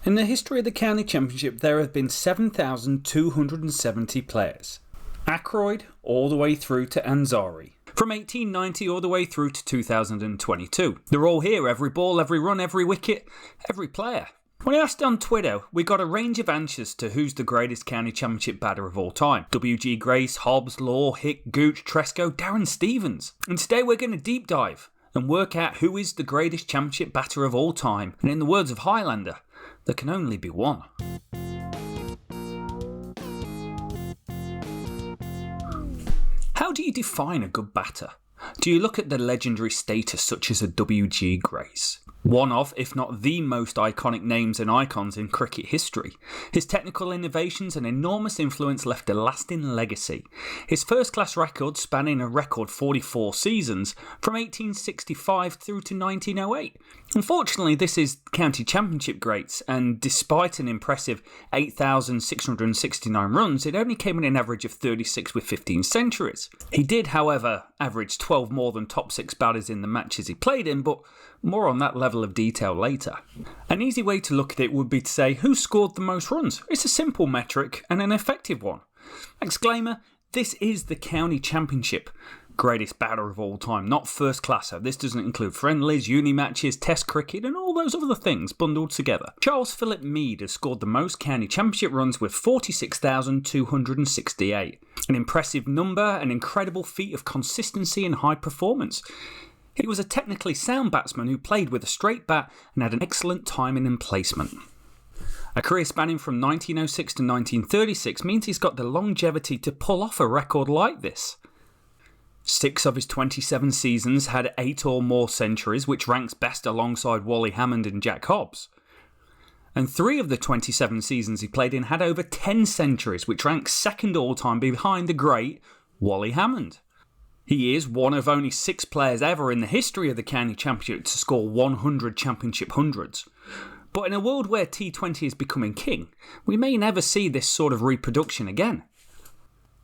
In the history of the county championship there have been 7,270 players. Ackroyd all the way through to Ansari. From 1890 all the way through to 2022. They're all here, every ball, every run, every wicket, every player. When I asked on Twitter, we got a range of answers to who's the greatest county championship batter of all time. W.G. Grace, Hobbs, Law, Hick, Gooch, Tresco, Darren Stevens. And today we're going to deep dive and work out who is the greatest championship batter of all time. And in the words of Highlander, there can only be one. How do you define a good batter? Do you look at the legendary status such as a W.G. Grace? One of, if not the most iconic names and icons in cricket history. His technical innovations and enormous influence left a lasting legacy. His first-class record spanning a record 44 seasons from 1865 through to 1908. Unfortunately, this is county championship greats, and despite an impressive 8,669 runs, it only came in an average of 36 with 15 centuries. He did, however, average 12 more than top 6 batters in the matches he played in, but more on that level of detail later. An easy way to look at it would be to say who scored the most runs. It's a simple metric and an effective one. Exclaimer, this is the county championship. Greatest batter of all time, not first class. This doesn't include friendlies, uni matches, test cricket and all those other things bundled together. Charles Philip Meade has scored the most county championship runs with 46,268. An impressive number, an incredible feat of consistency and high performance. He was a technically sound batsman who played with a straight bat and had an excellent timing and placement. A career spanning from 1906 to 1936 means he's got the longevity to pull off a record like this. 6 of his 27 seasons had 8 or more centuries, which ranks best alongside Wally Hammond and Jack Hobbs. And 3 of the 27 seasons he played in had over 10 centuries, which ranks second all time behind the great Wally Hammond. He is one of only 6 players ever in the history of the county championship to score 100 championship hundreds. But in a world where T20 is becoming king, we may never see this sort of reproduction again.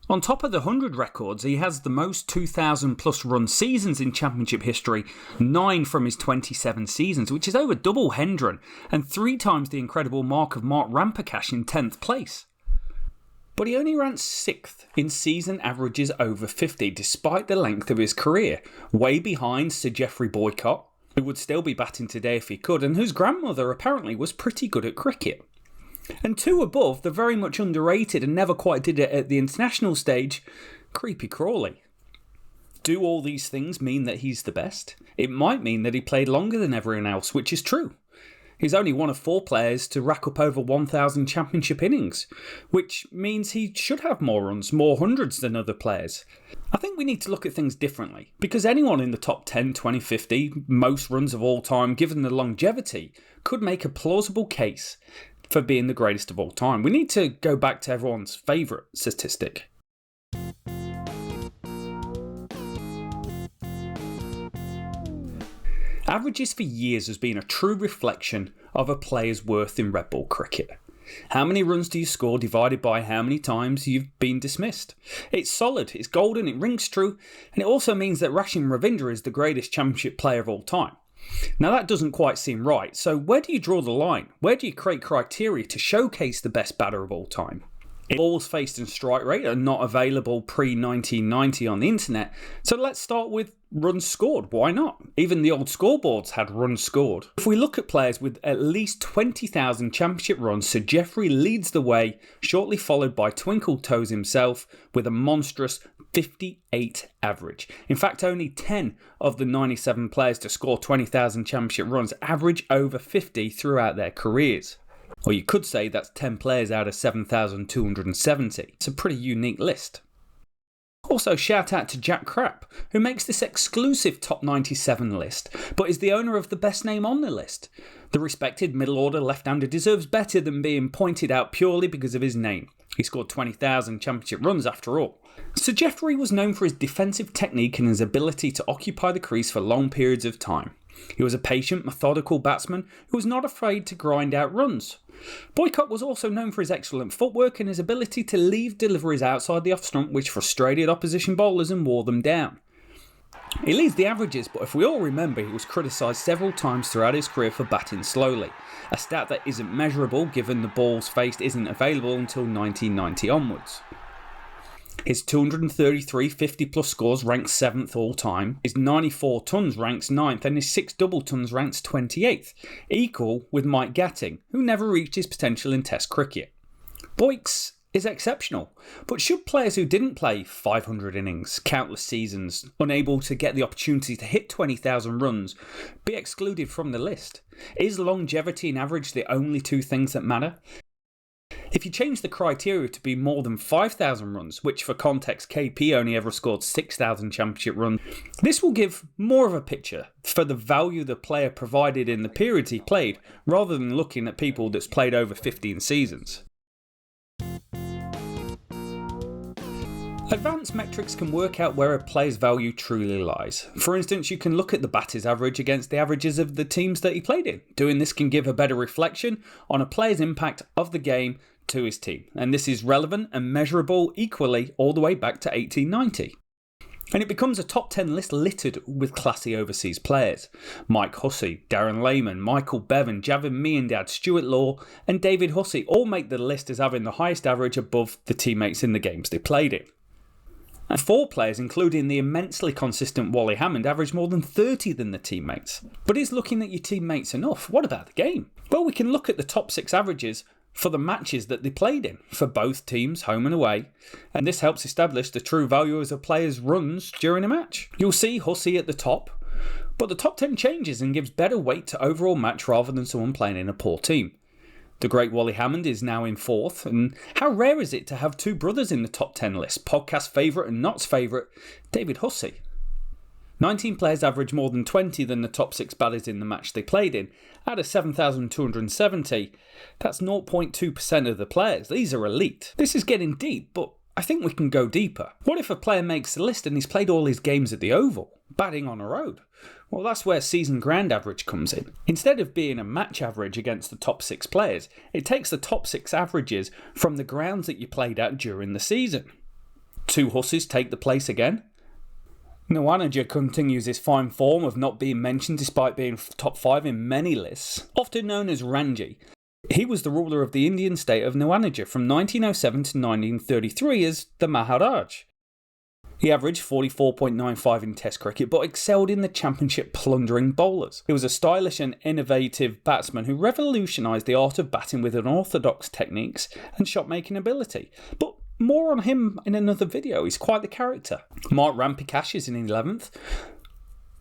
On top of the 100 records, he has the most 2,000 plus run seasons in championship history, 9 from his 27 seasons, which is over double Hendren, and 3 times the incredible mark of Mark Ramprakash in 10th place. But he only ranks 6th in season averages over 50 despite the length of his career, way behind Sir Geoffrey Boycott, who would still be batting today if he could, and whose grandmother apparently was pretty good at cricket. And 2 above the very much underrated and never quite did it at the international stage, Creepy Crawley. Do all these things mean that he's the best? It might mean that he played longer than everyone else, which is true. He's only one of 4 players to rack up over 1,000 championship innings, which means he should have more runs, more hundreds than other players. I think we need to look at things differently, because anyone in the top 10, 20, 50, most runs of all time, given the longevity, could make a plausible case for being the greatest of all time. We need to go back to everyone's favourite statistic. Averages for years has been a true reflection of a player's worth in red ball cricket. How many runs do you score divided by how many times you've been dismissed? It's solid, it's golden, it rings true, and it also means that Rashim Ravindra is the greatest championship player of all time. Now that doesn't quite seem right, so where do you draw the line? Where do you create criteria to showcase the best batter of all time? Balls faced and strike rate are not available pre-1990 on the internet, so let's start with runs scored. Why not? Even the old scoreboards had runs scored. If we look at players with at least 20,000 championship runs, Sir Geoffrey leads the way, shortly followed by Twinkle Toes himself with a monstrous 58 average. In fact, only 10 of the 97 players to score 20,000 championship runs average over 50 throughout their careers. Or you could say that's 10 players out of 7,270. It's a pretty unique list. Also, shout out to Jack Crapp, who makes this exclusive top 97 list, but is the owner of the best name on the list. The respected middle order left-hander deserves better than being pointed out purely because of his name. He scored 20,000 championship runs after all. Sir Geoffrey was known for his defensive technique and his ability to occupy the crease for long periods of time. He was a patient, methodical batsman who was not afraid to grind out runs. Boycott was also known for his excellent footwork and his ability to leave deliveries outside the off stump which frustrated opposition bowlers and wore them down. He leads the averages, but if we all remember, he was criticised several times throughout his career for batting slowly, a stat that isn't measurable given the balls faced isn't available until 1990 onwards. His 233 50-plus scores ranks 7th all time, his 94 tons ranks 9th, and his 6 double tons ranks 28th, equal with Mike Gatting, who never reached his potential in Test cricket. Boycott is exceptional, but should players who didn't play 500 innings, countless seasons, unable to get the opportunity to hit 20,000 runs, be excluded from the list? Is longevity and average the only two things that matter? If you change the criteria to be more than 5,000 runs, which for context KP only ever scored 6,000 championship runs, this will give more of a picture for the value the player provided in the periods he played, rather than looking at people that's played over 15 seasons. Advanced metrics can work out where a player's value truly lies. For instance, you can look at the batter's average against the averages of the teams that he played in. Doing this can give a better reflection on a player's impact of the game to his team, and this is relevant and measurable equally all the way back to 1890. And it becomes a top 10 list littered with classy overseas players. Mike Hussey, Darren Lehmann, Michael Bevan, Javed Miandad, Stuart Law and David Hussey all make the list as having the highest average above the teammates in the games they played in. And 4 players, including the immensely consistent Wally Hammond, averaged more than 30 than the teammates. But is looking at your teammates enough? What about the game? Well, we can look at the top 6 averages for the matches that they played in, for both teams, home and away, and this helps establish the true value of a player's runs during a match. You'll see Hussey at the top, but the top 10 changes and gives better weight to overall match rather than someone playing in a poor team. The great Wally Hammond is now in 4th, and how rare is it to have 2 brothers in the top 10 list, podcast favourite and Not's favourite, David Hussey. 19 players average more than 20 than the top 6 batters in the match they played in. Out of 7,270, that's 0.2% of the players. These are elite. This is getting deep, but I think we can go deeper. What if a player makes the list and he's played all his games at the Oval, batting on a road? Well, that's where season ground average comes in. Instead of being a match average against the top 6 players, it takes the top 6 averages from the grounds that you played at during the season. 2 Husseys take the place again. Nwanaja continues his fine form of not being mentioned despite being top 5 in many lists. Often known as Ranji, he was the ruler of the Indian state of Nwanaja from 1907 to 1933 as the Maharaj. He averaged 44.95 in Test cricket but excelled in the championship plundering bowlers. He was a stylish and innovative batsman who revolutionised the art of batting with unorthodox techniques and shot-making ability. But more on him in another video, he's quite the character. Mark Rampikash is in 11th.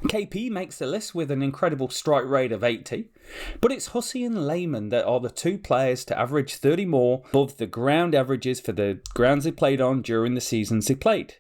KP makes the list with an incredible strike rate of 80, but it's Hussey and Lehmann that are the 2 players to average 30 more above the ground averages for the grounds they played on during the seasons they played.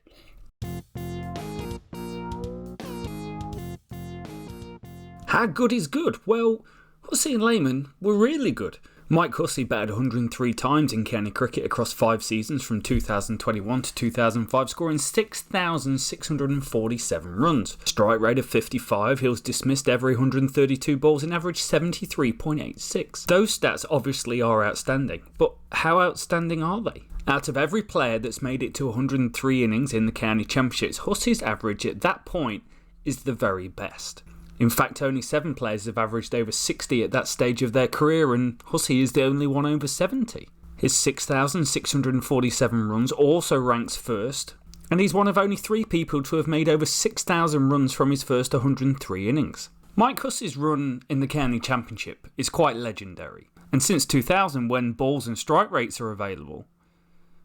How good is good? Well, Hussey and Lehmann were really good. Mike Hussey batted 103 times in county cricket across 5 seasons from 2021 to 2005, scoring 6,647 runs. Strike rate of 55, he was dismissed every 132 balls and averaged 73.86. Those stats obviously are outstanding, but how outstanding are they? Out of every player that's made it to 103 innings in the county championships, Hussey's average at that point is the very best. In fact, only 7 players have averaged over 60 at that stage of their career, and Hussey is the only one over 70. His 6,647 runs also ranks first, and he's one of only 3 people to have made over 6,000 runs from his first 103 innings. Mike Hussey's run in the county championship is quite legendary, and since 2000, when balls and strike rates are available,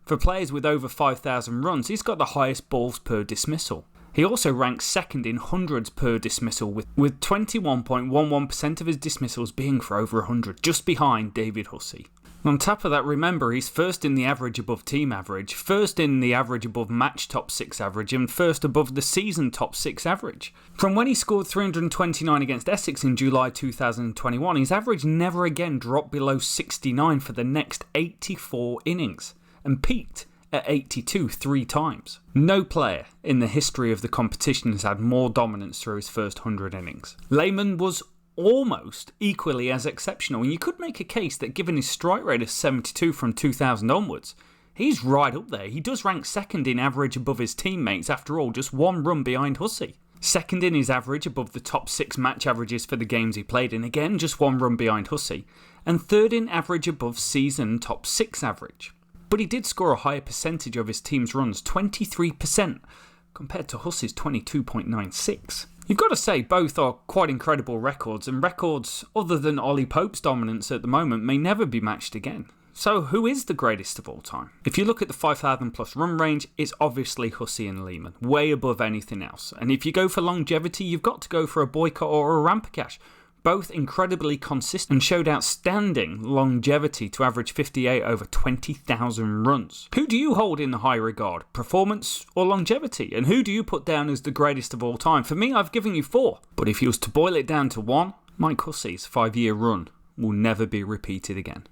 for players with over 5,000 runs, he's got the highest balls per dismissal. He also ranks second in hundreds per dismissal, with 21.11% of his dismissals being for over 100, just behind David Hussey. On top of that, remember, he's first in the average above team average, first in the average above match top 6 average, and first above the season top 6 average. From when he scored 329 against Essex in July 2021, his average never again dropped below 69 for the next 84 innings, and peaked at 82 3 times. No player in the history of the competition has had more dominance through his first 100 innings. Lehmann was almost equally as exceptional, and you could make a case that given his strike rate of 72 from 2000 onwards, he's right up there. He does rank second in average above his teammates, after all, just 1 run behind Hussey. Second in his average above the top 6 match averages for the games he played in, again just 1 run behind Hussey, and third in average above season top 6 average. But he did score a higher percentage of his team's runs, 23%, compared to Hussey's 22.96. You've got to say both are quite incredible records, and records other than Ollie Pope's dominance at the moment may never be matched again. So who is the greatest of all time? If you look at the 5,000 plus run range, it's obviously Hussey and Lehmann, way above anything else. And if you go for longevity, you've got to go for a Boycott or a Rampacash. Both incredibly consistent and showed outstanding longevity to average 58 over 20,000 runs. Who do you hold in high regard, performance or longevity? And who do you put down as the greatest of all time? For me, I've given you 4. But if you was to boil it down to 1, Mike Hussey's 5-year run will never be repeated again.